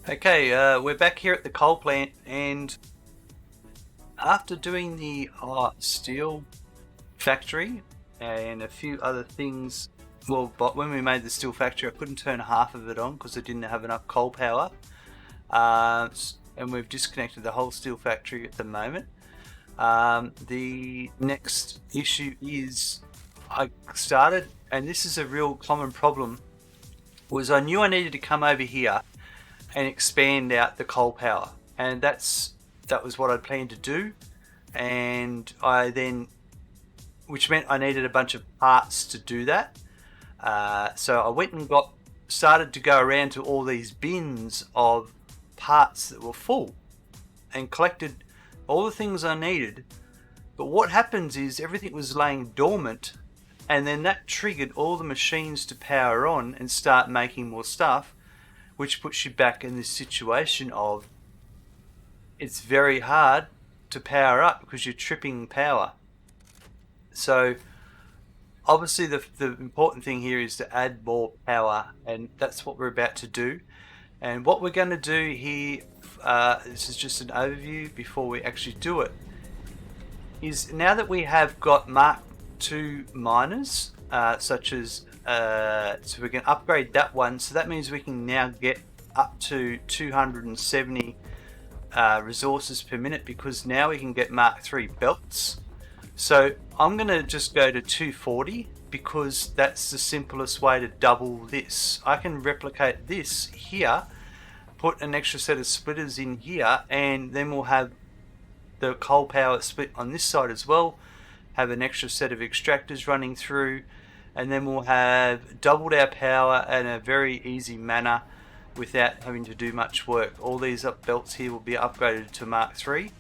Okay, we're back here at the coal plant, and after doing the steel factory and a few other things, well, but when we made the steel factory, I couldn't turn half of it on because I didn't have enough coal power. And we've disconnected the whole steel factory at the moment. The next issue is I started, and this is a real common problem, was I knew I needed to come over here and expand out the coal power, and that was what I'd planned to do. And I then, which meant I needed a bunch of parts to do that. So I went and started to go around to all these bins of parts that were full and collected all the things I needed. But what happens is everything was laying dormant, and then that triggered all the machines to power on and start making more stuff, which puts you back in this situation of it's very hard to power up because you're tripping power. So obviously the important thing here is to add more power, and that's what we're about to do. And what we're going to do here, this is just an overview before we actually do it, is now that we have got Mark II miners, such as, so we can upgrade that one, so that means we can now get up to 270 resources per minute, because now we can get Mark III belts. So I'm going to just go to 240 because that's the simplest way to double this. I can replicate this here, put an extra set of splitters in here, and then we'll have the coal power split on this side as well, have an extra set of extractors running through, and then we'll have doubled our power in a very easy manner without having to do much work. All these belts here will be upgraded to Mark III.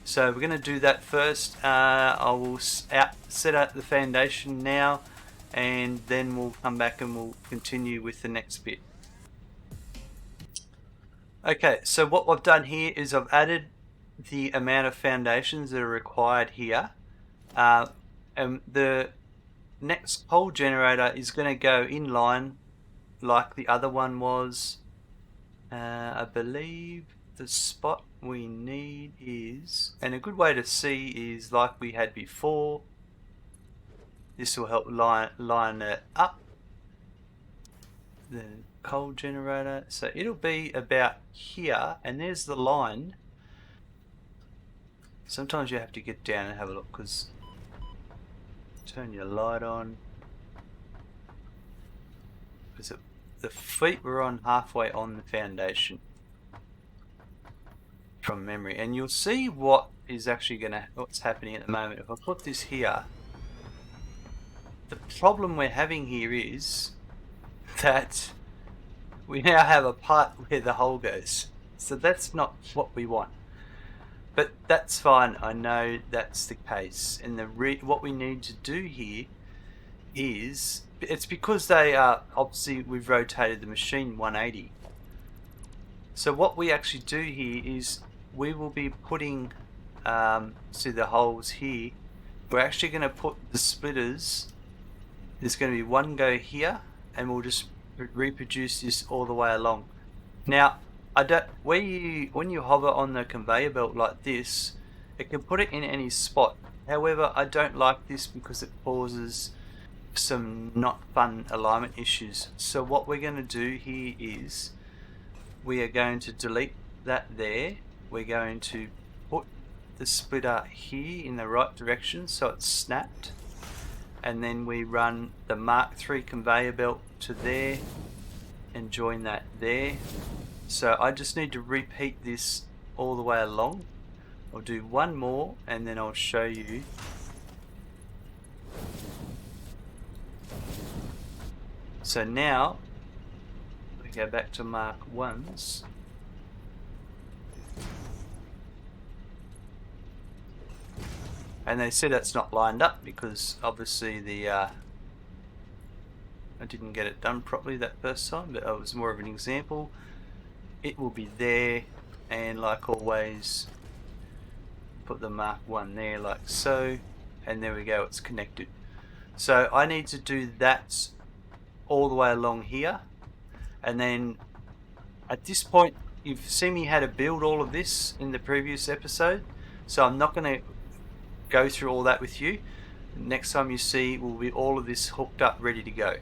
So we're going to do that first. I will set up the foundation now, and then we'll come back and we'll continue with the next bit. Okay, so what I've done here is I've added the amount of foundations that are required here. And the next coal generator is going to go in line like the other one was. I believe the spot we need is, and a good way to see is like we had before. This will help line it up, the coal generator. So it'll be about here, and there's the line. Sometimes you have to get down and have a look, because turn your light on, because the feet were on halfway on the foundation from memory, and you'll see what is actually what's happening at the moment. If I put this here, the problem we're having here is that we now have a part where the hole goes, so that's not what we want. But that's fine, I know that's the case, and what we need to do here is, it's because they are, obviously we've rotated the machine 180. So what we actually do here is we will be putting, see the holes here, we're actually going to put the splitters, there's going to be one go here, and we'll just reproduce this all the way along. Now, when you hover on the conveyor belt like this, it can put it in any spot. However, I don't like this because it causes some not fun alignment issues. So what we're going to do here is we are going to delete that there. We're going to put the splitter here in the right direction so it's snapped, and then we run the Mark III conveyor belt to there and join that there. So I just need to repeat this all the way along. I'll do one more and then I'll show you. So now we go back to Mark I's. And they said that's not lined up because obviously I didn't get it done properly that first time, but it was more of an example. It will be there, and like always, put the Mark I there like so, and there we go, it's connected. So I need to do that all the way along here, and then at this point you've seen me how to build all of this in the previous episode, so I'm not going to go through all that with you. Next time you see will be all of this hooked up, ready to go.